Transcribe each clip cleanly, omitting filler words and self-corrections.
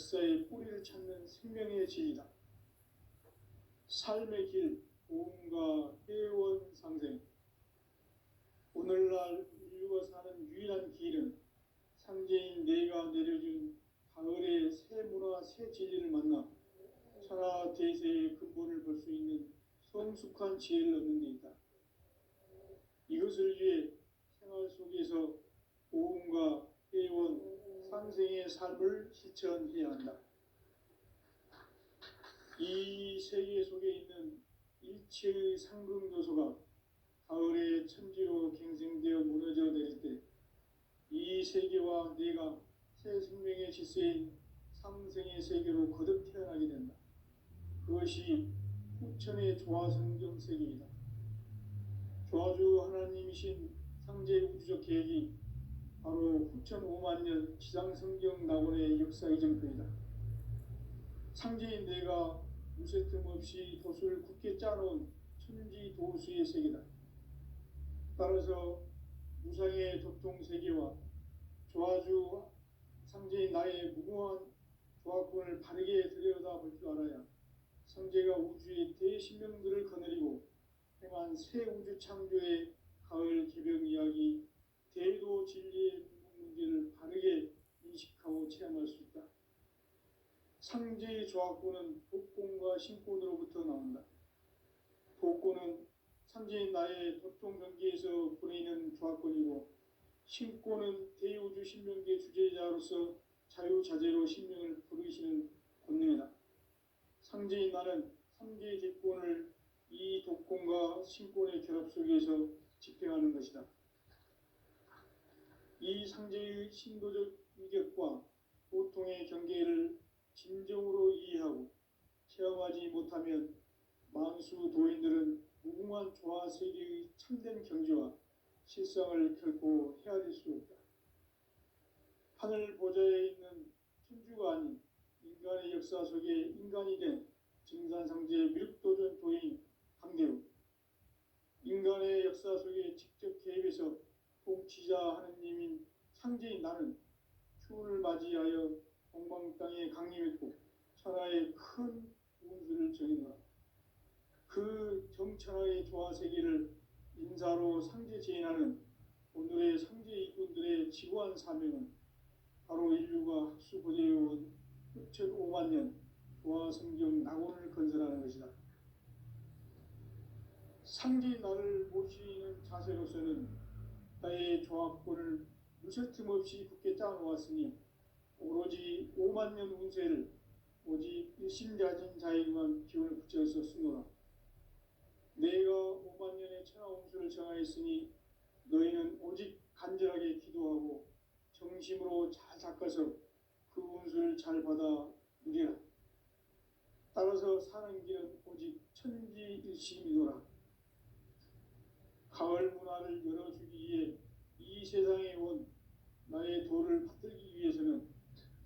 역사의 뿌리를 찾는 생명의 진리다. 삶의 길, 보험과 회원 상생. 오늘날 인류가 사는 유일한 길은 상제인 내가 내려준 가을의 새 문화, 새 진리를 만나 천하 대세의 근본을 볼 수 있는 성숙한 지혜를 얻는 데 있다. 이것을 위해 생활 속에서 보험과 회원, 상생의 삶을 실천해야 한다. 이 세계 속에 있는 일체의 상승도소가 가을의 천지로 갱생되어 무너져 내릴 때 이 세계와 내가 새 생명의 질서인 상생의 세계로 거듭 태어나게 된다. 그것이 후천의 조화성경 세계이다. 조화주 하나님이신 상제 우주적 계획이 바로 후천 5만 년 지상성경 낙원의 역사 이정표이다. 상제인 내가 무쇠 틈 없이 도수를 굳게 짜놓은 천지 도수의 세계다. 따라서 무상의 도통세계와 조화주 상제인 나의 무궁한 조화권을 바르게 들여다볼 줄 알아야 상제가 우주의 대신명들을 거느리고 행한 새 우주 창조의 가을 개벽 이야기, 대도 진리의 문제를 바르게 인식하고 체험할 수 있다. 상제의 조화권은 복권과 신권으로부터 나온다. 복권은 상제인 나의 도통 경계에서 보내는 조화권이고, 신권은 대우주 신명계 주제자로서 자유자재로 신명을 부르시는 권능이다. 상제인 나는 3개의 대권을 이 독권과 신권의 결합 속에서 집행하는 것이다. 이 상제의 신도적 위격과 보통의 경계를 진정으로 이해하고 체험하지 못하면 만수 도인들은 무궁한 조화 세계의 참된 경지와 실상을 결코 헤아릴 수 없다. 하늘 보좌에 있는 천주가 아닌 인간의 역사 속에 인간이 된 증산상제 밀도전 도인 강대우, 인간의 역사 속에 직접 개입해서 통치자 하느님인 상제인 나는 추운을 맞이하여 동방 땅에 강림했고 천하의 큰 운수를 정해놓아 그 정천하의 조화 세계를 인사로 상제 제인하는 오늘의 상제 일꾼들의 지구한 사명은 바로 인류가 학수고대해온 후천 5만 년 조화 성경 낙원을 건설하는 것이다. 상제인 나를 모시는 자세로서는 나의 조화권을 무쇠틈 없이 굳게 짜놓았으니 오로지 5만 년 운세를 오직 일심가진 자에게만 기운을 붙여서 쓰노라. 내가 5만 년의 천하 운수를 정하였으니 너희는 오직 간절하게 기도하고 정심으로 잘 닦아서 그 운수를 잘 받아 누리라. 따라서 사는 길은 오직 천지일심이노라. 가을 문화를 열어주기 위해 이 세상에 온 나의 도를 받들기 위해서는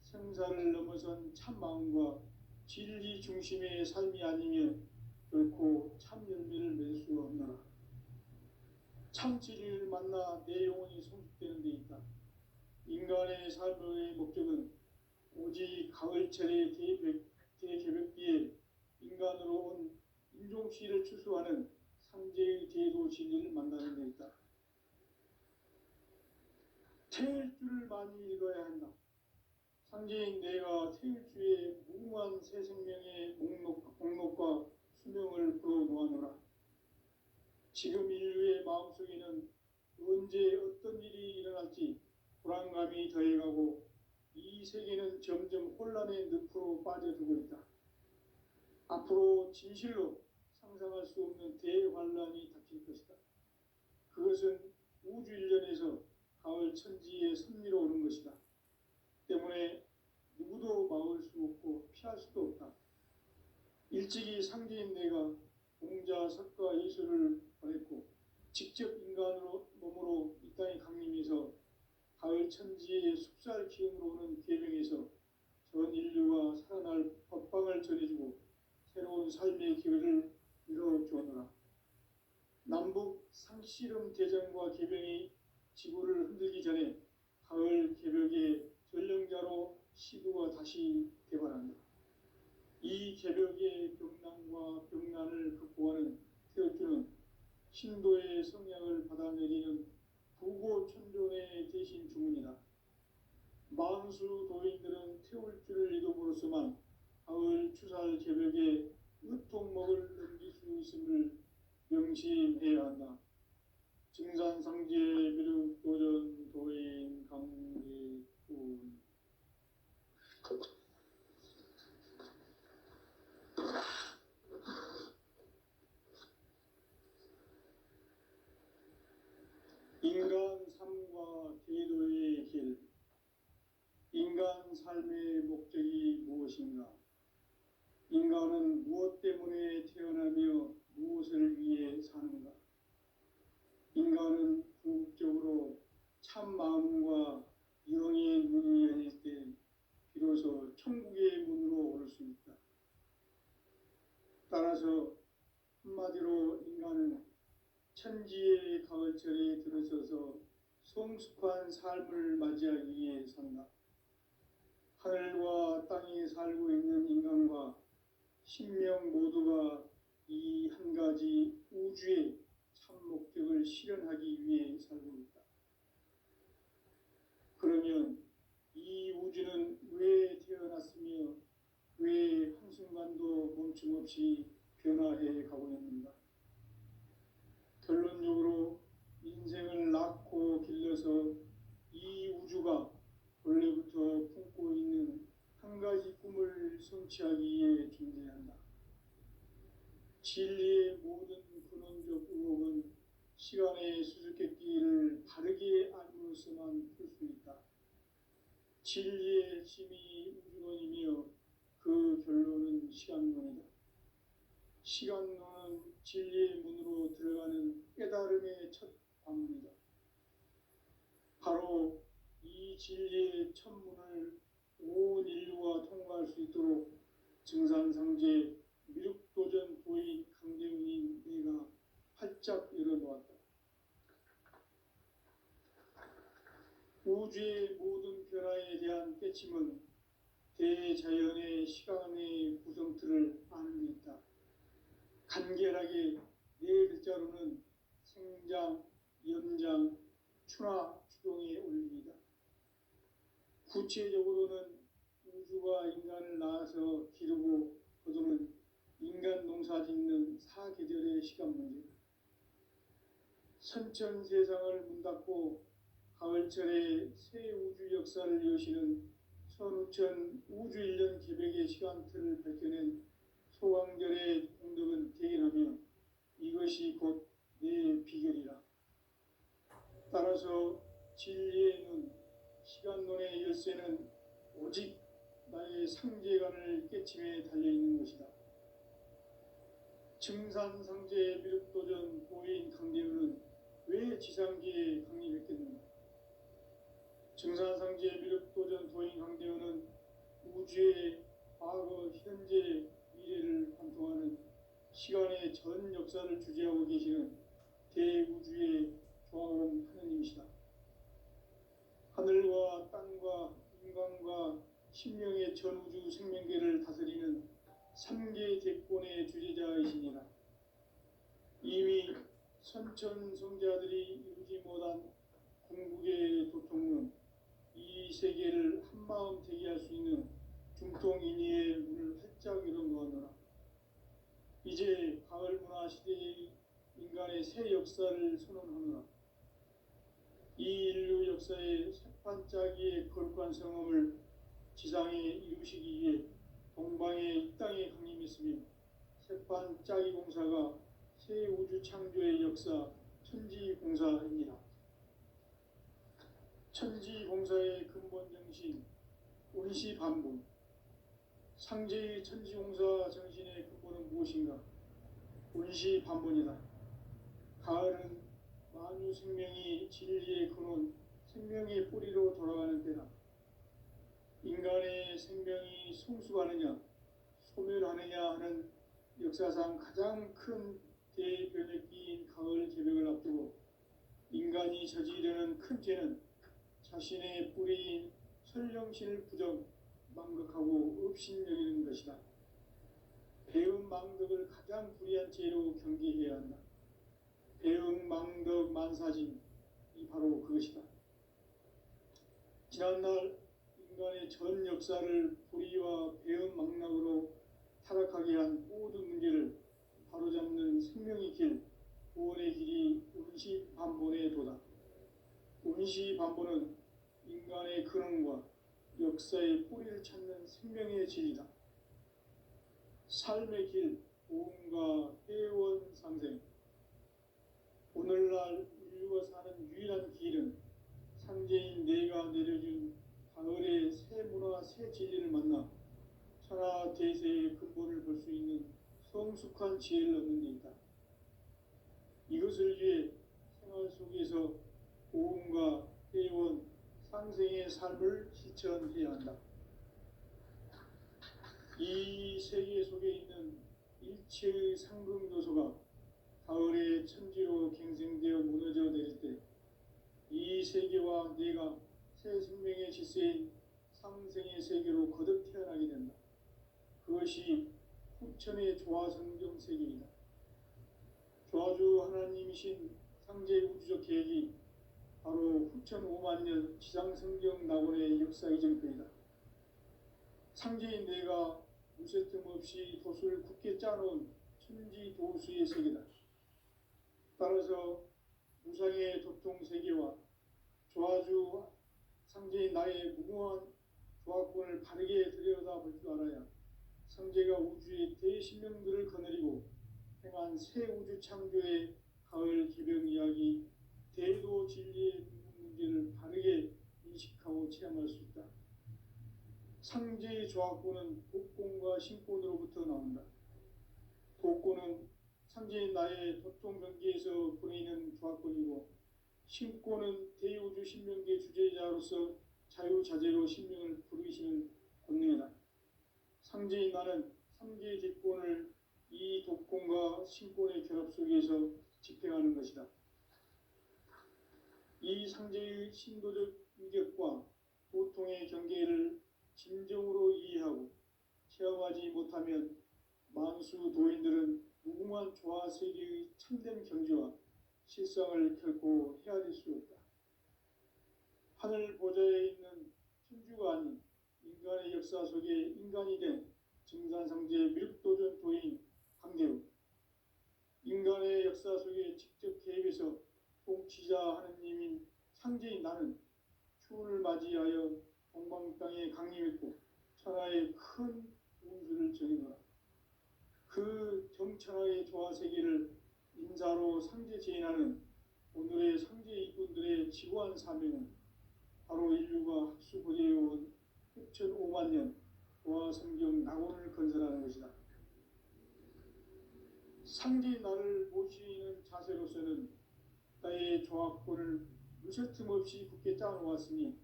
생사를 넘어선 참 마음과 진리 중심의 삶이 아니면 결코 참 열매를 맺을 수 없노라. 참 진리를 만나 내 영혼이 성숙되는 데 있다. 인간의 삶의 목적은 오직 가을철의 대개벽기에 인간으로 온 인종시를 추수하는 상제의 대도 진리를 만나는 데 있다. 태일주를 많이 읽어야 한다. 상제인 내가 태일주의 무궁한 새 생명의 목록과 수명을 풀어놓아노라. 지금 인류의 마음속에는 언제 어떤 일이 일어날지 불안감이 더해가고 이 세계는 점점 혼란의 늪으로 빠져들고 있다. 앞으로 진실로 상상할 수 없는 대환란이 닥칠 것이다. 그것은 우주 일련에서 가을 천지의 섭리로 오는 것이다. 때문에 누구도 막을 수 없고 피할 수도 없다. 일찍이 상제인 내가 공자, 석가, 예술을 보냈고 직접 인간으로 몸으로 이 땅에 강림해서 가을 천지의 숙살 기운으로 오는 계명에서 전 인류가 살아날 법방을 전해주고 새로운 삶의 기회를 이뤄주었노라. 남북 상씨름 대전과 계병이 지구를 흔들기 전에 가을 개벽의 전령자로 시도가 다시 한다. 이 개벽의 병난과 병난을 극복하는 태어주는 신도의 성령을 받아내리는 부고천존의 대신 주문이다. 만수 도인들은 태울주를 이름으로서만 가을 추살 개벽에 으통목을 넘길 수 있음을 명심해야 한다. 증산상제 미륵도전 도인 강대군. 인간 삶과 대도의 길. 인간 삶의 목적이 무엇인가? 인간은 무엇 때문에 태어나며 무엇을 위해 사는가? 인간은 궁극적으로 참 마음과 영의 눈이 열릴 때 비로소 천국의 문으로 올 수 있다. 따라서 한마디로 인간은 천지의 가을철에 들어서서 성숙한 삶을 맞이하기 위해 산다. 하늘과 땅에 살고 있는 인간과 신명 모두가 이 한 가지 우주의 참 목적을 실현하기 위해 살고 있다. 그러면 이 우주는 왜 태어났으며 왜 한순간도 멈춤없이 변화해 가고 있는가? 결론적으로 인생을 낳고 길러서 이 우주가 원래부터 품고 있는 한 가지 꿈을 성취하기 위해 존재한다. 진리의 모든 근원적 의혹은 시간의 수수께끼를 바르게 알므로서만 풀 수 있다. 진리의 핵심이 우주론이며 그 결론은 시간론이다. 시간론은 진리의 문으로 들어가는 깨달음의 첫 방문이다. 바로 이 진리의 첫 문을 온 인류가 통과할 수 있도록 증산상제 미륵도전 도인 강대훈인 내가 활짝 열어놓았다. 우주의 모든 변화에 대한 깨침은 대자연의 시간의 구성틀을 아는 데 있다. 간결하게 네 글자로는 생장, 연장, 추나 추동의 원리이다. 구체적으로는 우주가 인간을 낳아서 기르고 거두는 인간 농사 짓는 사계절의 시간 문제. 선천 세상을 문 닫고 가을철에 새 우주 역사를 여시는 선우천 우주 1년 개벽의 시간틀을 밝혀낸 소강절의 공덕은 대견하며 이것이 곧 내 비결이라. 따라서 진리의 눈, 시간론의 열쇠는 오직 나의 상제관을 깨침에 달려있는 것이다. 증산상제 미륵도전 도인 강대훈은 왜 지상계에 강림했겠는가? 증산상제 미륵도전 도인 강대훈은 우주의 과거, 현재, 미래를 관통하는 시간의 전 역사를 주재하고 계시는 대우주의 조화로운 하느님이시다. 하늘과 땅과 인간과 신명의 전우주 생명계를 다스리는 3계 대권의 주재자이시니라. 이미 선천성자들이 이루지 못한 궁극의 도통론, 이 세계를 한마음 되게 할 수 있는 중통인의의 문을 활짝 열어놓았노라. 이제 가을 문화 시대의 인간의 새 역사를 선언하노라. 이 인류 역사의 새판짜기의 거룩한 성험을 지상에 이루시기 위해 동방의 이 땅에 강림했으며 새판짜기 공사가 새 우주 창조의 역사 천지공사입니다. 천지공사의 근본 정신 운시반복. 상제의 천지공사 정신의 근본은 무엇인가? 운시반복이다. 가을은 만유 생명이 진리의 근원, 생명의 뿌리로 돌아가는 때다. 인간의 생명이 성숙하느냐, 소멸하느냐 하는 역사상 가장 큰 대변혁기인 가을 개벽을 앞두고 인간이 저지르는 큰 죄는 자신의 뿌리인 설령신을 부정, 망각하고 급신여기는 것이다. 배은망덕을 가장 불의한 죄로 경계해야 한다. 배은망덕 만사진이 바로 그것이다. 지난날 인간의 전 역사를 불의와 배은망락으로 타락하게 한 모든 문제를 바로잡는 생명의 길, 구원의 길이 운시반본의 도다. 운시반본은 인간의 근원과 역사의 뿌리를 찾는 생명의 진리다. 삶의 길, 보험과 회원 상생. 오늘날 인류가 사는 유일한 길은 상제인 내가 내려준 가을의 새 문화, 새 진리를 만나 천하 대세의 근본을 볼 수 있는 성숙한 지혜를 얻는 데 있다. 이것을 위해 생활 속에서 보험과 회원, 상생의 삶을 실천해야 한다. 이 세계 속에 있는 일체의 상승요소가 가을의 천지로 갱생되어 무너져 내릴 때 이 세계와 내가 새 생명의 질서인 상생의 세계로 거듭 태어나게 된다. 그것이 후천의 조화성경 세계이다. 조화주 하나님이신 상제 우주적 계획이 바로 후천 5만년 지상성경 낙원의 역사 이전편이다. 상제인 내가 무쇠 틈 없이 돛을 굳게 짜놓은 천지 도수의 세계다. 따라서 무상의 도통 세계와 조화주 상제인 나의 무궁한 조화권을 바르게 들여다볼 줄 알아야 상제가 우주의 대신명들을 거느리고 행한 새 우주 창조의 가을 기병 이야기, 대도 진리의 문제를 바르게 인식하고 체험할 수 있다. 상제의 조화권은 독권과 신권으로부터 나온다. 독권은 상제인 나의 도통 경계에서 보내는 조화권이고, 신권은 대우주 신명계 주제자로서 자유자재로 신명을 부르시는 권능이다. 상제인 나는 삼계의 뒷권을 이 독권과 신권의 결합 속에서 집행하는 것이다. 이 상제의 신도적 인격과 도통의 경계를 진정으로 이해하고 체험하지 못하면 만수 도인들은 무궁한 조화 세계의 참된 경지와 실상을 결코 헤아릴 수 없다. 하늘 보좌에 있는 천주가 아닌 인간의 역사 속에 인간이 된 증산상제 밀도전 도인 강대우, 인간의 역사 속에 직접 개입해서 통치자 하느님인 상제인 나는 추운을 맞이하여 동방 땅에 강림했고 천하의 큰 운수를 정해놓아 그 정천하의 조화 세계를 인사로 상제 제인하는 오늘의 상제 이꾼들의 지구한 사명은 바로 인류가 학수고대해온 후천 5만년 조화 성경 낙원을 건설하는 것이다. 상제인 나를 모시는 자세로서는 나의 조화권을 무쇠틈 없이 굳게 짜놓았으니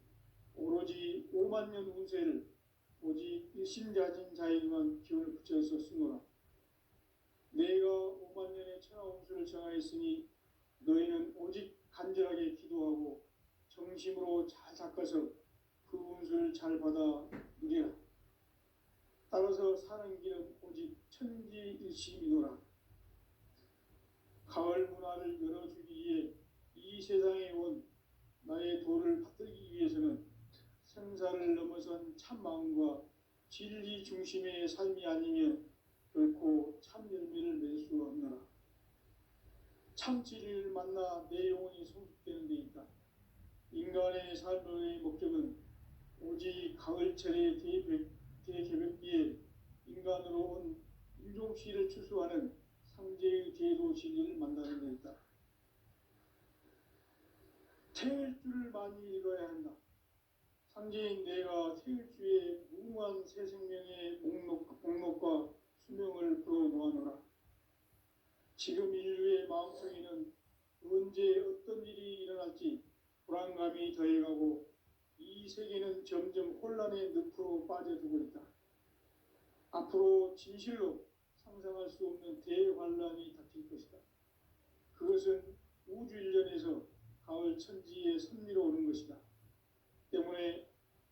오로지 5만년 운세를 오직 일심자진 자에게만 기운을 붙여서 쓰노라. 내가 5만년의 천하 운수를 정하였으니 너희는 오직 간절하게 기도하고 정심으로 잘 닦아서 그 운수를 잘 받아 누리라. 따라서 사는 길은 오직 천지일심이노라. 가을 문화를 열어주기 위해 이 세상에 온 나의 도를 받들기 위해서는 생사를 넘어선 참마음과 진리 중심의 삶이 아니면 결코 참 열매를 맺을 수 없노라. 참 진리를 만나 내 영혼이 성숙되는 데 있다. 인간의 삶의 목적은 오직 가을철의 대개벽기에 인간으로 온 인종시를 추수하는 상제의 대도 진리를 만나는 데 있다. 태일주를 많이 읽어야 한다. 상제인 내가 태일주의 무궁한 새 생명의 목록과 수명을 불어놓아노라. 지금 인류의 마음속에는 언제 어떤 일이 일어날지 불안감이 더해가고 이 세계는 점점 혼란의 늪으로 빠져들고 있다. 앞으로 진실로 상상할 수 없는 대환란이 닥칠 것이다. 그것은 우주 일련에서 가을 천지의 섭리로 오는 것이다. 때문에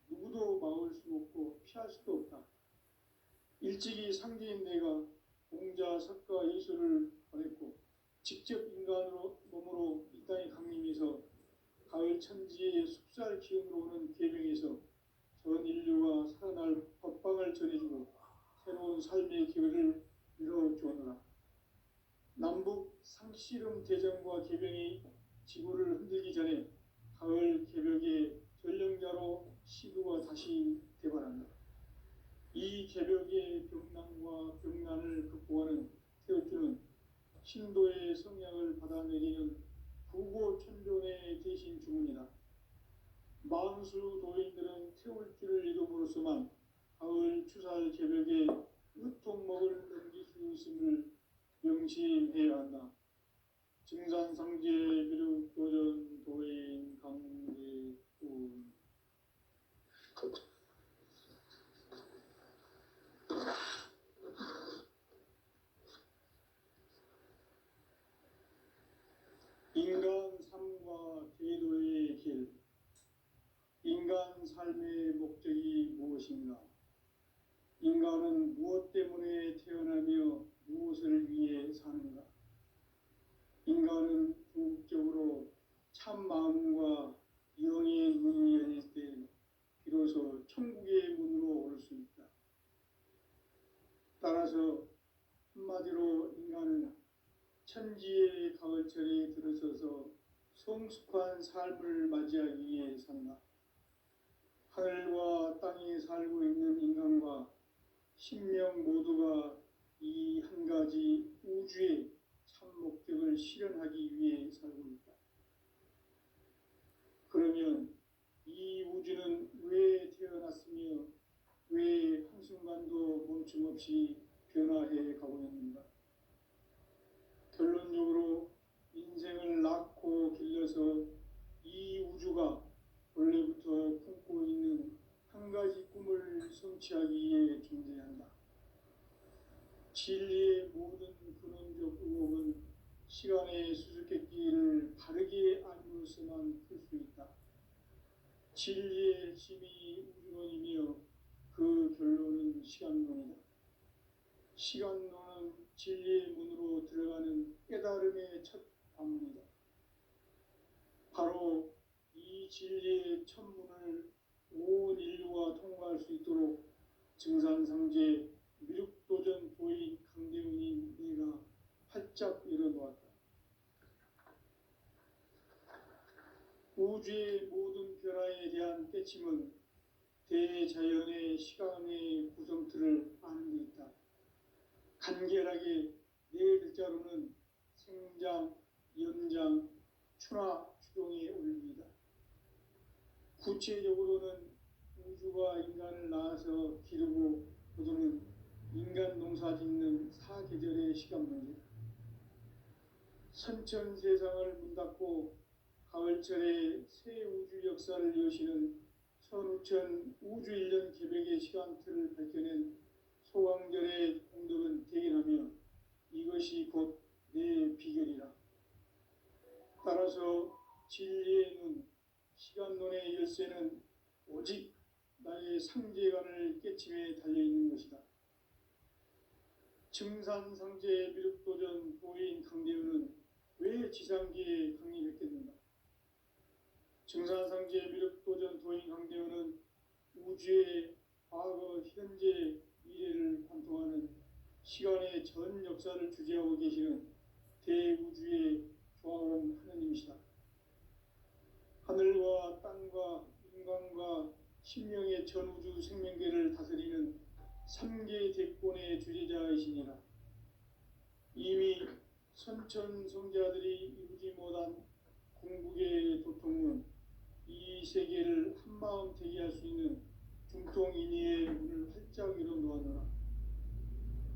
누구도 막을 수 없고 피할 수도 없다. 일찍이 상대인 내가 공자, 석가, 예수를 보냈고 직접 인간으로 몸으로 이 땅에 강림해서 가을 천지의 숲살 기운으로 오는 계명에서 전 인류가 살아날 법방을 전해주고 새로운 삶의 기회를 열어주었노라. 남북 상씨름 대전과 계병이 지구를 흔들기 전에 가을 개벽의 전령자로 시구가 다시 대발한다. 이 개벽의 병난과 병난을 극복하는 태울주는 신도의 성약을 받아내리는 부고천존의 대신 주문이다. 만수 도인들은 태울주를 이름으로서만 가을 추살 개벽에 으통목을 넘길 수 있음을 명심해야 한다. 증산상제 비륵도전 도인 강대군 인간 삶과 제도의 길. 인간 삶의 목적이 무엇인가? 인간은 무엇 때문에 태어나며 무엇을 위해 사는가? 인간은 궁극적으로 참 마음과 영의 문이 열릴 때 비로소 천국의 문으로 올 수 있다. 따라서 한마디로 인간은 천지의 가을철에 들어서서 성숙한 삶을 맞이하기 위해 산다. 하늘과 땅에 살고 있는 인간과 신명 모두가 이 한 가지 우주의 참 목적을 실현하기 위해 살고 있다. 그러면 이 우주는 왜 태어났으며 왜 한순간도 멈춤없이 변화해 가고 있는가? 결론적으로 인생을 낳고 길러서 이 우주가 원래부터 품고 있는 한 가지 꿈을 성취하기 위해 존재한다. 진리의 모든 근원적 의혹은 시간의 수수께끼를 바르게 알므로서만 풀 수 있다. 진리의 핵심이 우주론이며 그 결론은 시간론이다. 시간론은 진리의 문으로 들어가는 깨달음의 첫 방문이다. 바로 이 진리의 첫 문을 온 인류가 통과할 수 있도록 증산상제 미륵도전 도인 강대훈인 내가 활짝 열어놓았다. 우주의 모든 변화에 대한 깨침은 대자연의 시간의 구성틀을 아는 데 있다. 간결하게 네 글자로는 생장, 연장, 추나 추동의 원리이다. 구체적으로는 우주가 인간을 낳아서 기르고 거두는 인간 농사 짓는 사계절의 시간 문제다. 선천 세상을 문 닫고 가을철에 새 우주 역사를 여시는 선우천 우주 1년 개벽의 시간틀을 밝혀낸 소강절의 공덕은 대견하며 이것이 곧 내 비결이라. 따라서 진리의 눈, 시간론의 열쇠는 오직 나의 상제관을 깨침에 달려있는 것이다. 증산상제 미륵도전 도인 강대훈은 왜 지상계에 강림했겠는가? 증산상제 미륵도전 도인 강대훈은 우주의 과거, 현재, 미래를 관통하는 시간의 전 역사를 주재하고 계시는 대우주의 조화로운 하느님이시다. 하늘과 땅과 인간과 신명의 전우주 생명계를 다스리는 3개 대권의 주재자이시니라. 이미 선천성자들이 이루지 못한 궁극의 도통은 이 세계를 한마음 되게 할 수 있는 중통인의의 문을 활짝 열어놓았노라.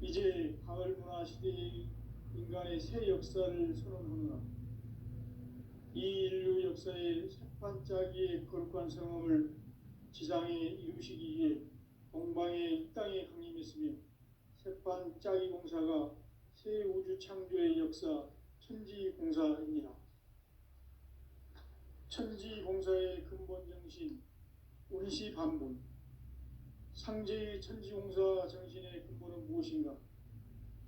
이제 가을 문화 시대의 인간의 새 역사를 선언하노라. 이 인류 역사의 새판짜기의 거룩한 성험을 지상에 이루시기 위해 동방의 이 땅에 강림했으며 새판짜기 공사가 새 우주 창조의 역사 천지공사입니다. 천지공사의 근본 정신 운시반분, 상제의 천지공사 정신의 근본은 무엇인가?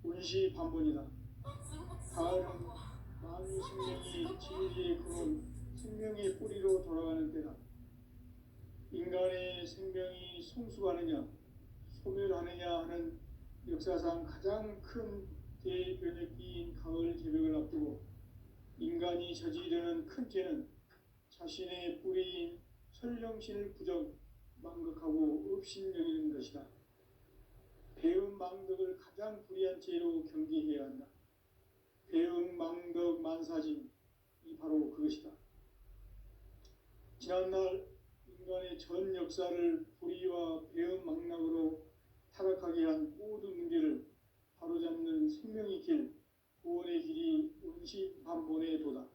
운시반본이다. 가을은 만유 생명이 진리의 근원, 생명의 뿌리로 돌아가는 때다. 인간의 생명이 성숙하느냐, 소멸하느냐 하는 역사상 가장 큰 대변혁기인 가을 개벽을 앞두고 인간이 저지르는 큰 죄는 자신의 뿌리인 설령신을 부정, 망극하고 업신여기는 것이다. 배음 망덕을 가장 불의한 죄로 경계해야 한다. 배음 망덕 만사짐이 바로 그것이다. 지난날 인간의 전 역사를 불의와 배음 망락으로 타락하게 한 모든 문제를 바로잡는 생명의 길, 구원의 길이 운시반본의 도다.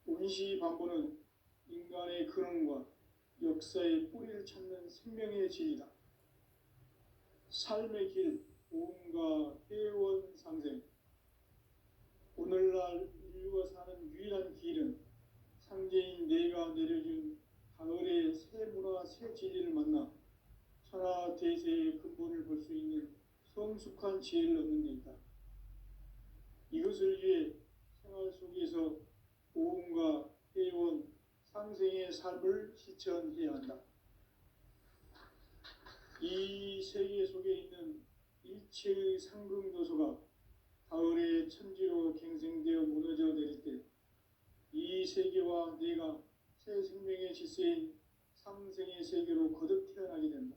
운시반본은 인간의 근원과 역사의 뿌리를 찾는 생명의 진리다. 삶의 길, 보험과 회원 상생. 오늘날 인류가 사는 유일한 길은 상제인 내가 내려준 가을의 새 문화, 새 진리를 만나 천하 대세의 근본을 볼 수 있는 성숙한 지혜를 얻는 데 있다. 이것을 위해 생활 속에서 보험과 회원, 상생의 삶을 실천해야 한다. 이 세계 속에 있는 일체의 상승도서가 가을의 천지로 갱생되어 무너져 내릴 때 이 세계와 내가 새 생명의 질서인 상생의 세계로 거듭 태어나게 된다.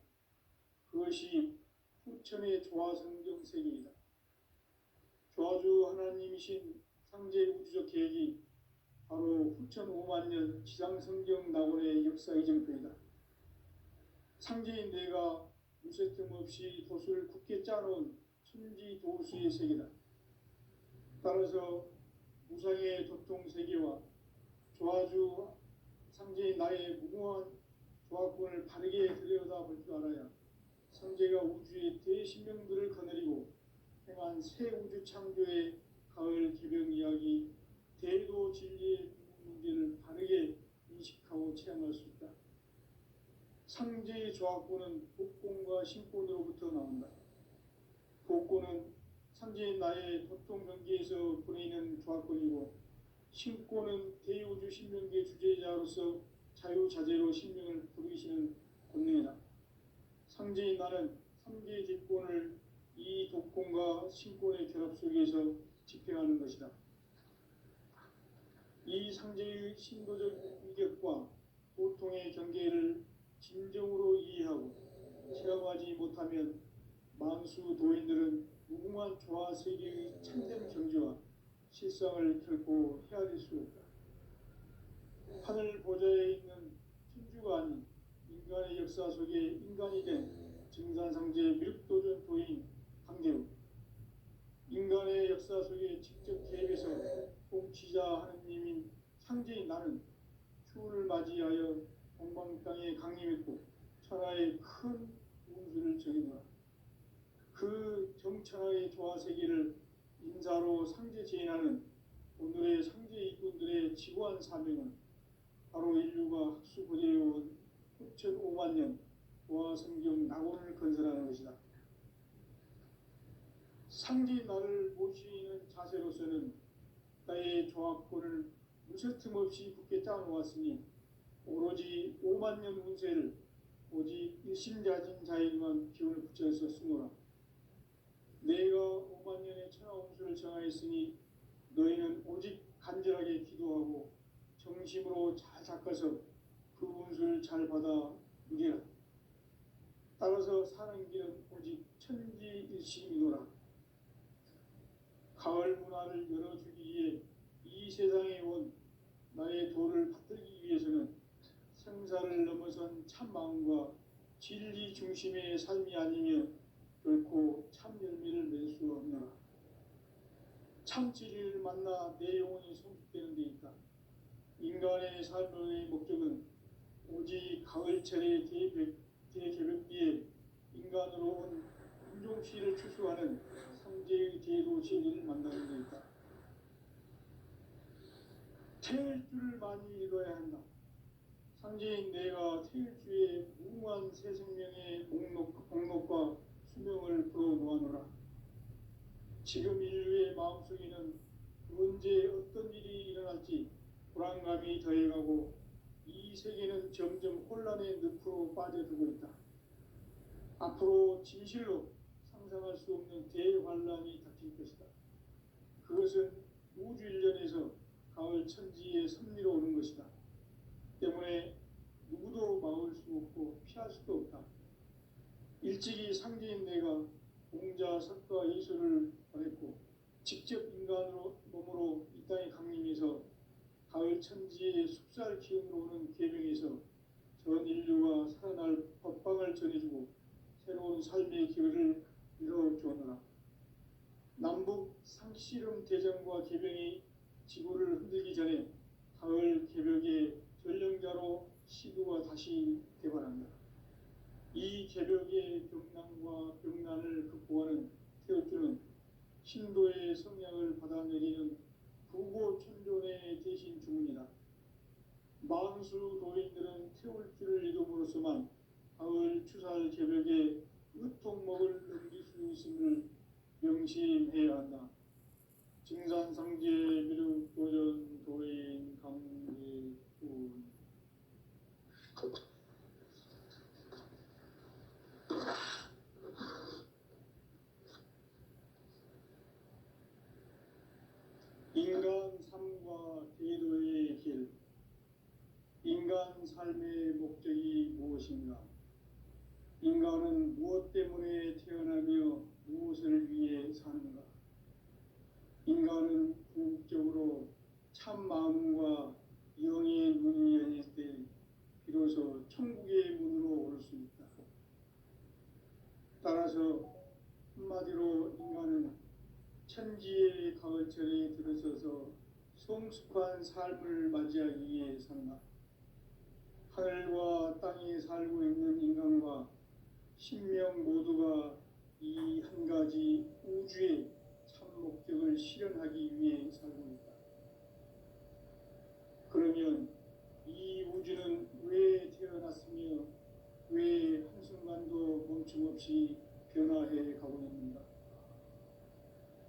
그것이 후천의 조화성경 세계이다. 조화주 하나님이신 상제 우주적 계획이 바로 후천 5만 년 지상성경 낙원의 역사 이정표이다. 상제인 내가 무쇠 틈 없이 돛을 굳게 짜놓은 천지도수의 세계다. 따라서 무상의 도통세계와 조화주 상제인 나의 무궁한 조화권을 바르게 들여다볼 줄 알아야 상제가 우주의 대신명들을 거느리고 행한 새 우주 창조의 가을 기병 이야기, 대도 진리의 문제를 바르게 인식하고 체험할 수 있다. 상제의 조화권은 복권과 신권으로부터 나온다. 복권은 상제인 나의 도통 경계에서 보내는 조화권이고, 신권은 대우주 신명계 주제자로서 자유자재로 신명을 부르시는 권능이다. 상제인 나는 삼계의 뒷권을 이 독권과 신권의 결합 속에서 집행하는 것이다. 이 상제의 신도적 위격과 보통의 경계를 진정으로 이해하고 체험하지 못하면 만수 도인들은 무궁한 조화 세계의 참된 경지와 실상을 결코 헤아릴 수 없다. 하늘 보좌에 있는 천주가 아닌 인간의 역사 속에 인간이 된 증산상제 미륵도전 도인 강대우, 인간의 역사 속에 직접 개입해서 통치자 하느님인 상제인 나는 추운을 맞이하여 동방 땅에 강림했고 천하의 큰 운수를 정해놓아 그 정천하의 조화세계를 인사로 상제 제인하는 오늘의 상제 일꾼들의 지고한 사명은 바로 인류가 학수고대해온 후천 5만 년 조화성경 낙원을 건설하는 것이다. 상제 나를 모시는 자세로서는 나의 조화권을 무쇠틈 없이 굳게 짜놓았으니 오로지 5만 년 운세를 오직 일심자진 자에게만 기운을 붙여서 쓰노라. 내가 5만 년의 천하 운수를 정하였으니 너희는 오직 간절하게 기도하고 정심으로 잘 닦아서 그 운수를 잘 받아 누리라. 따라서 사는 길은 오직 천지일심이노라. 가을 문화를 열어주기 위해 이 세상에 온 나의 도를 받들기 위해서는 생사를 넘어선 참 마음과 진리 중심의 삶이 아니면 결코 참 열매를 낼 수 없노라. 참 진리를 만나 내 영혼이 성숙되는 데 있다. 인간의 삶의 목적은 오직 가을철의 대개벽기에 인간으로 온 인종시를 추수하는 상제의 제도 진리를 만나는 데 있다. 태일 줄을 많이 읽어야 한다. 상제인 내가 태일주의 무궁한 새 생명의 목록과 수명을 풀어놓아노라. 지금 인류의 마음속에는 언제 어떤 일이 일어날지 불안감이 더해가고 이 세계는 점점 혼란의 늪으로 빠져들고 있다. 앞으로 진실로 상상할 수 없는 대환란이 닥칠 것이다. 그것은 우주 일련에서 가을 천지의 섭리로 오는 것이다. 때문에 누구도 막을 수 없고 피할 수도 없다. 일찍이 상제인 내가 공자, 석가, 예수를 보냈고 직접 인간으로 몸으로 이 땅에 강림해서 가을 천지의 숙살 기운으로 오는 계명에서 전 인류가 살아날 법방을 전해주고 새로운 삶의 기회를 이뤄주었노라. 남북 상씨름 대전과 계명이 지구를 흔들기 전에 가을 개벽의 전령자로 시구가 다시 개발한다. 이 개벽의 병난과 병난을 극복하는 태울주는 신도의 성약을 받아내리는 부고천존의 대신 주문이다. 만수 도인들은 태울주를 이름으로서만 가을 추살 개벽의 으통목을 넘길 수 있음을 명심해야 한다. 증산상제 미륵 도전 도인 강제군 인간 삶과 대도의 길. 인간 삶의 목적이 무엇인가? 인간은 무엇 때문에 태어나며 무엇을 위해 사는가? 인간은 궁극적으로 참 마음과 영의 문이 열릴 때 비로소 천국의 문으로 오를 수 있다. 따라서 한마디로 인간은 천지의 가을철에 들어서서 성숙한 삶을 맞이하기 위해 산다. 하늘과 땅에 살고 있는 인간과 신명 모두가 이 한 가지 우주의 참 목적을 실현하기 위해 살고 있다. 그러면 이 우주는 왜 태어났으며 왜 한순간도 멈춤없이 변화해 가고 있는가?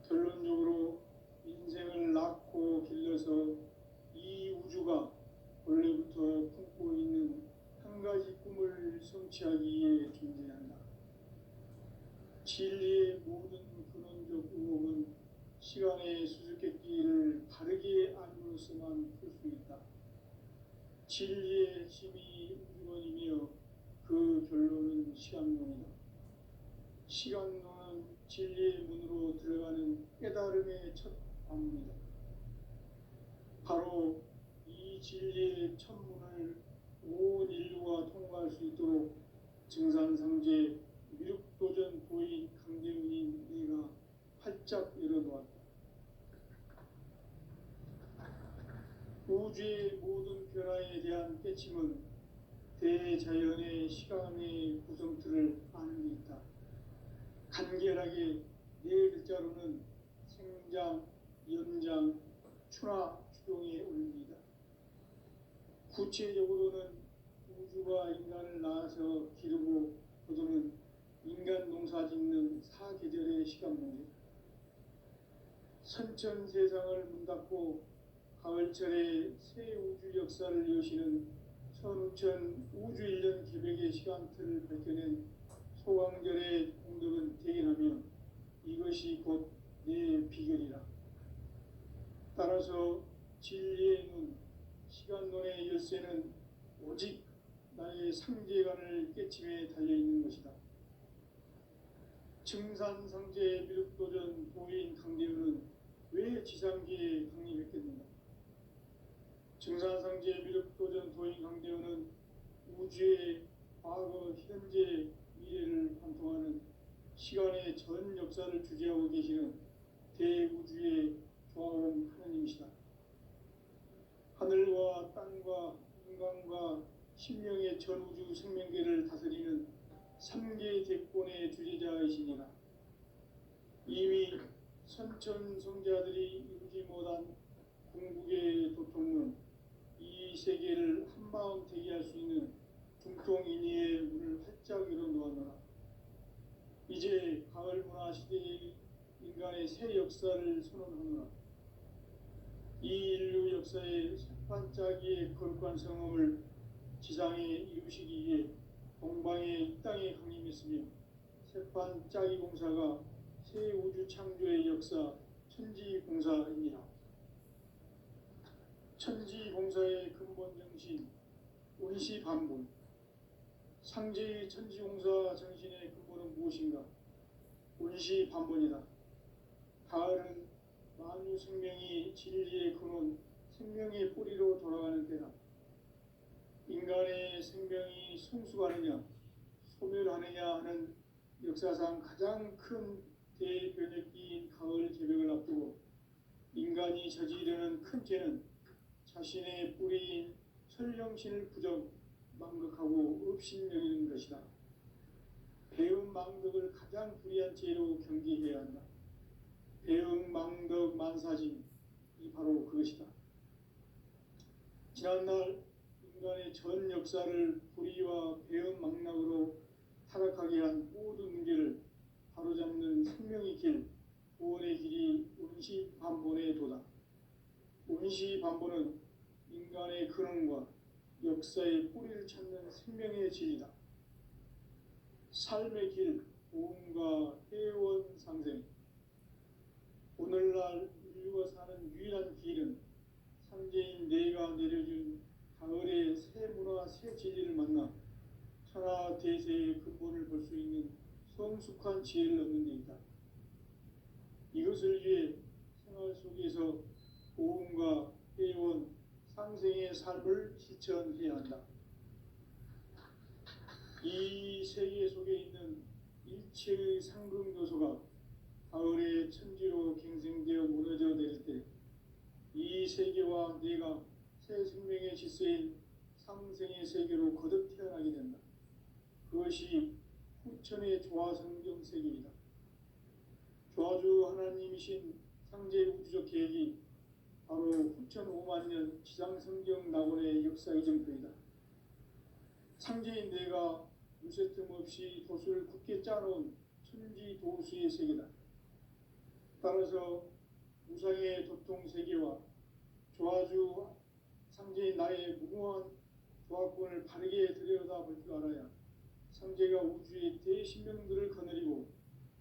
결론적으로 인생을 낳고 길러서 이 우주가 원래부터 품고 있는 한 가지 꿈을 성취하기 위해 존재한다. 진리의 모든 근원적 의혹은 시간의 수수께끼를 바르게 알므로서만 풀 수 있다. 진리의 핵심이 우주론이며 그 결론은 시간론이다. 시간론은 진리의 문으로 들어가는 깨달음의 첫 관문이다. 바로 이 진리의 첫 문을 온 인류가 통과할 수 있도록 증산상제 미륵도전 도인 강대문인 내가 활짝 열어놓았다. 우주의 모든 변화에 대한 깨침은 대자연의 시간의 구성틀을 아는 데 있다. 간결하게 네 글자로는 생장, 연장, 추나 추동의 원리이다. 구체적으로는 우주가 인간을 낳아서 기르고 거두는 인간 농사 짓는 사계절의 시간 문제. 선천 세상을 문 닫고 가을철에 새 우주 역사를 여시는 선우천 우주 1년 기백의 시간틀을 밝혀낸 소강절의 공덕은 대견하며 이것이 곧 내 비결이라. 따라서 진리의 눈, 시간론의 열쇠는 오직 나의 상제관을 깨침에 달려있는 것이다. 증산상제 미륵도전 도인 강대우는 왜 지상기에 강림했겠는가? 증산상제 미륵도전 도인 강대우는 우주의 과거, 현재, 미래를 관통하는 시간의 전 역사를 주재하고 계시는 대우주의 조화원 하느님이시다. 하늘과 땅과 인간과 신명의 전우주 생명계를 다스리는 3개 대권의 주제자이시니라. 이미 선천성자들이 이루지 못한 궁극의 도통은 이 세계를 한 참마음 되게 할 수 있는 중통인의의 문을 활짝 열어놓았노라. 이제 가을 문화 시대의 인간의 새 역사를 선언하노라. 이 인류 역사의 새반짝이의 거룩한 성음을 지상에 이루시기 위해 동방의 이 땅에 강림했으며 새반짝이 공사가 새 우주 창조의 역사 천지공사입니다. 천지공사의 근본 정신 원시반본. 상제의 천지공사 정신의 근본은 무엇인가? 원시반본이다. 가을은 만유 생명이 진리의 근원, 생명의 뿌리로 돌아가는 때다. 인간의 생명이 성숙하느냐, 소멸하느냐 하는 역사상 가장 큰 대변혁기인 가을 개벽을 앞두고 인간이 저지르는 큰 죄는 자신의 뿌리인 설령신을 부정, 망극하고 업신여기는 것이다. 배음 망덕을 가장 불의한 죄로 경계해야 한다. 배음 망덕 만사짐이 바로 그것이다. 지난날 인간의 전 역사를 불의와 배음 망락으로 타락하게 한 모든 문제를 바로잡는 생명의 길, 구원의 길이 원시반본의 도다. 원시반본은 인간의 근원과 역사의 뿌리를 찾는 생명의 진리다. 삶의 길, 보험과 회원 상생. 오늘날 인류가 사는 유일한 길은 상제인 내가 내려준 가을의 새 문화, 새 진리를 만나 천하 대세의 근본을 볼 수 있는 성숙한 지혜를 얻는 데 있다. 이것을 위해 생활 속에서 보험과 회원, 상생의 삶을 실천해야 한다. 이 세계 속에 있는 일체의 상금 요소가 가을의 천지로 갱생되어 무너져 내릴 때 이 세계와 내가 새 생명의 질서인 상생의 세계로 거듭 태어나게 된다. 그것이 후천의 조화성경 세계이다. 조화주 하나님이신 상제 우주적 계획이 바로 후천 5만 년 지상성경 낙원의 역사 이정표이다. 상제인 내가 무쇠 틈 없이 도수를 굳게 짜놓은 천지 도수의 세계다. 따라서 무상의 도통 세계와 조화주 상제인 나의 무궁한 조화권을 바르게 들여다볼 줄 알아야 상제가 우주의 대신명들을 거느리고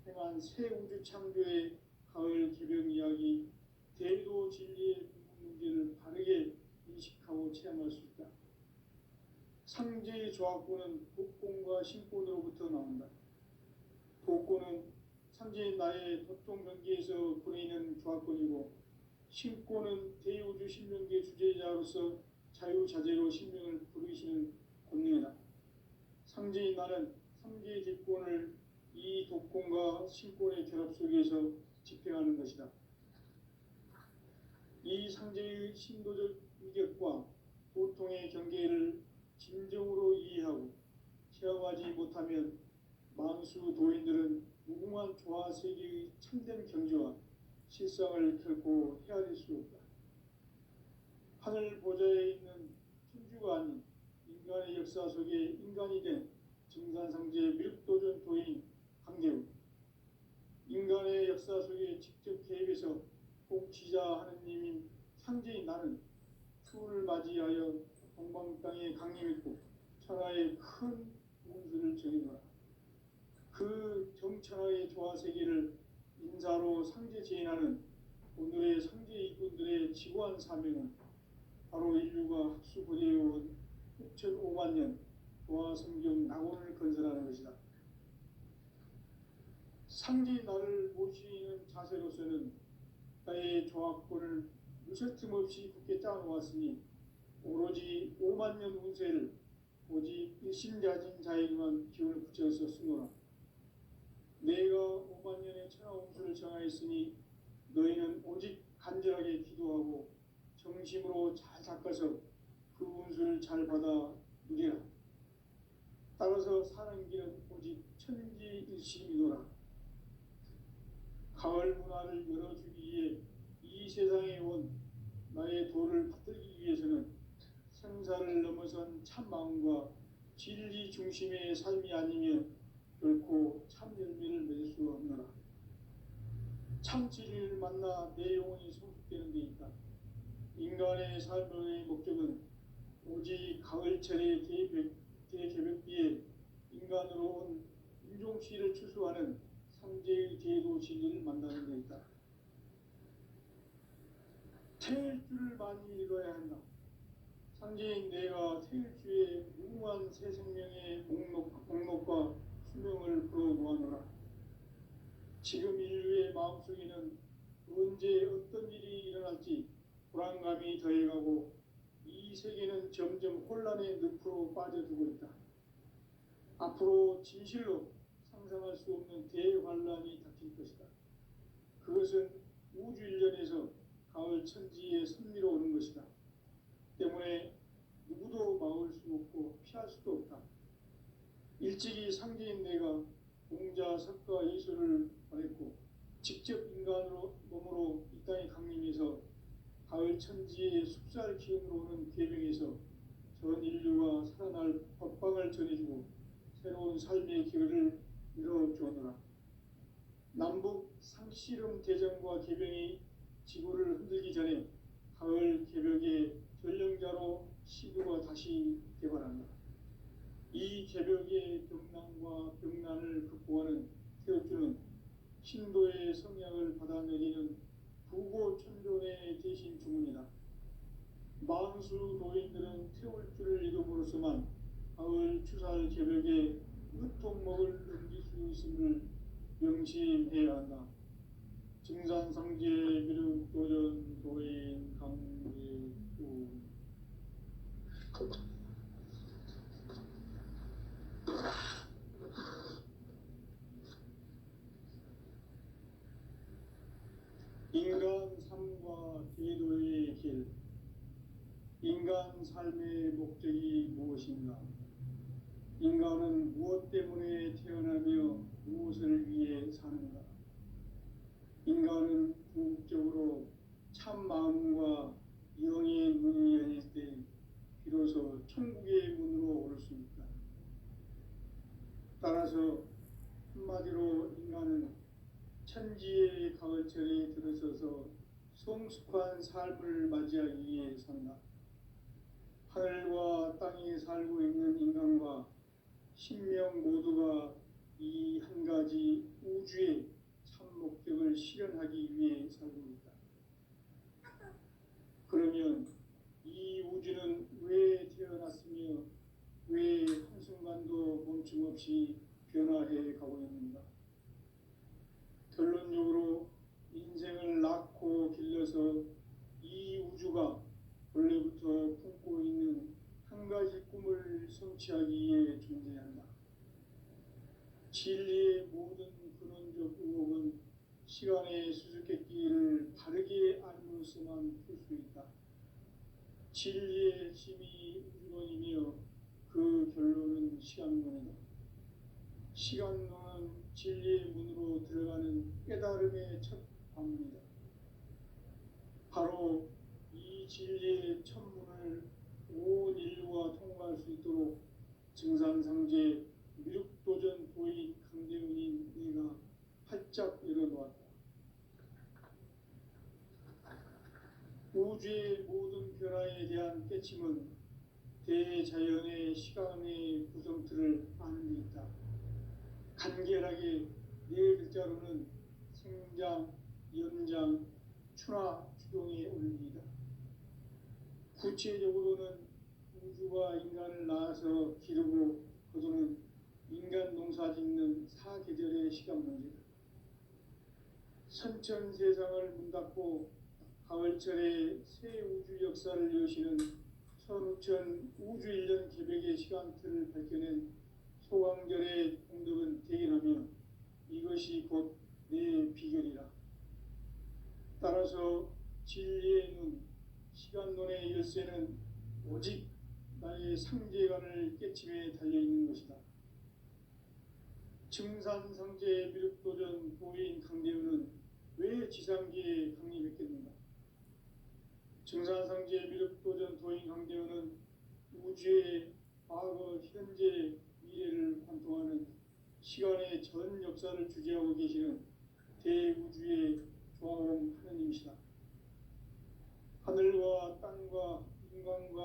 행한 새 우주 창조의 가을 개벽 이야기, 대도 진리의 문제를 바르게 인식하고 체험할 수 있다. 상제의 조화권은 독권과 신권으로부터 나온다. 독권은 상제인 나의 도통 경계에서 보내는 조화권이고, 신권은 대우주 신명계 주제자로서 자유자재로 신명을 부르시는 권능이다. 상제인 나는 상제의 기권을 이 독권과 신권의 결합 속에서 집행하는 것이다. 이 상제의 신도적 위격과 도통의 경계를 진정으로 이해하고 체험하지 못하면 만수 도인들은 무궁한 조화 세계의 참된 경지와 실상을 결코 헤아릴 수 없다. 하늘 보좌에 있는 천주가 아닌 인간의 역사 속에 인간이 된 증산상제 밀도전 도인 강대우, 인간의 역사 속에 직접 개입해서 통치자 하느님인 상제인 나는 추운을 맞이하여 동방 땅에 강림했고 천하의 큰 운수를 정해놓아 그 정천하의 조화 세계를 인사로 상제 제인하는 오늘의 상제 일꾼들의 지고한 사명은 바로 인류가 학수고대해온 6,5만 년 조화 성경 낙원을 건설하는 것이다. 상제 나를 모시는 자세로서는 나의 조화권을 무쇠 틈 없이 굳게 짜놓았으니 오로지 5만 년 운세를 오직 일심자진 자에게만 기운을 붙여서 쓰노라. 내가 5만 년의 천하 운수를 정하였으니 너희는 오직 간절하게 기도하고 정심으로 잘 닦아서 그 운수를 잘 받아 누리라. 따라서 사는 길은 오직 천지일심이노라. 가을 문화를 열어주기 위해 이 세상에 온 나의 도를 받들기 위해서는 생사를 넘어선 참 마음과 진리 중심의 삶이 아니면 결코 참 열매를 맺을 수 없노라. 참 진리를 만나 내 영혼이 성숙되는 데 있다. 인간의 삶의 목적은 오직 가을철의 대개벽비에 인간으로 온 인종씨를 추수하는 상제의 제도 진리를 만나는 데 있다. 태일주를 많이 읽어야 한다. 상제인 내가 태일주의 무궁한 새 생명의 목록과 수명을 풀어놓아노라. 지금 인류의 마음속에는 언제 어떤 일이 일어날지 불안감이 더해가고 이 세계는 점점 혼란의 늪으로 빠져들고 있다. 앞으로 진실로 상상할 수 없는 대환란이 닥칠 것이다. 그것은 우주 일련에서 가을 천지의 섭리로 오는 것이다. 때문에 누구도 막을 수 없고 피할 수도 없다. 일찍이 상제인 내가 공자, 석가, 예수를 보냈고 직접 인간으로 몸으로 이 땅에 강림해서 가을 천지의 숲살 기운으로 오는 계명에서 전 인류가 살아날 법방을 전해주고 새로운 삶의 기회를 이뤄주었노라. 남북 상씨름 대전과 계병이 지구를 흔들기 전에 가을 개벽의 전령자로 시구가 다시 개발한다. 이 개벽의 병난과 병난을 극복하는 태엽주는 신도의 성약을 받아내리는 부고천존의 대신 주문이다. 만수 도인들은 태울주를 이름으로서만 가을 추살 개벽에 으통목을 넘길 수 있음을 명심해야 한다. 증산상제 비륵 도전 도인 강제구 인간 삶과 계도의 길. 인간 삶의 목적이 무엇인가? 인간은 무엇 때문에 태어나며 무엇을 위해 사는가? 인간은 궁극적으로 참 마음과 영의 문이 열릴 때 비로소 천국의 문으로 올 수 있다. 따라서 한마디로 인간은 천지의 가을철에 들어서서 성숙한 삶을 맞이하기 위해 산다. 하늘과 땅에 살고 있는 인간과 신명 모두가 이 한 가지 우주의 참 목적을 실현하기 위해 살고 있다. 그러면 이 우주는 왜 태어났으며 왜 한순간도 멈춤없이 변화해 가고 있는가? 결론적으로 인생을 낳고 길러서 이 우주가 원래부터 품고 있는 한 가지 꿈을 성취하기 위해 존재한다. 진리의 모든 근원적 의혹은 시간의 수수께끼를 바르게 알므로서만 풀 수 있다. 진리의 핵심이 우주론이며 그 결론은 시간론이다. 시간론은 진리의 문으로 들어가는 깨달음의 첫 방문이다. 바로 이 진리의 천문을 온 인류가 통과할 수 있도록 증산상제 미륵도전 도인 강대훈인 내가 활짝 열어놓았다. 우주의 모든 변화에 대한 깨침은 대자연의 시간의 구성틀을 아는 데 있다. 간결하게 네 글자로는 생장, 연장, 추나 추동의 원리이다. 구체적으로는 우주가 인간을 낳아서 기르고 거두는 인간 농사 짓는 사계절의 시간 문제다. 선천 세상을 문 닫고 가을철에 새 우주 역사를 여시는 선우천 우주 1년 개벽의 시간틀을 밝혀낸 소강절의 공덕은 대견하며 이것이 곧 내 비결이라. 따라서 진리의 눈, 시간론의 열쇠는 오직 나의 상제관을 깨침에 달려있는 것이다. 증산상제 미륵도전 도인 강대훈은 왜 지상계에 강림했겠는가? 증산상제 미륵도전 도인 강대훈은 우주의 과거, 현재, 미래를 관통하는 시간의 전 역사를 주재하고 계시는 대우주의 조화로운 하느님이시다. 하늘과 땅과 인간과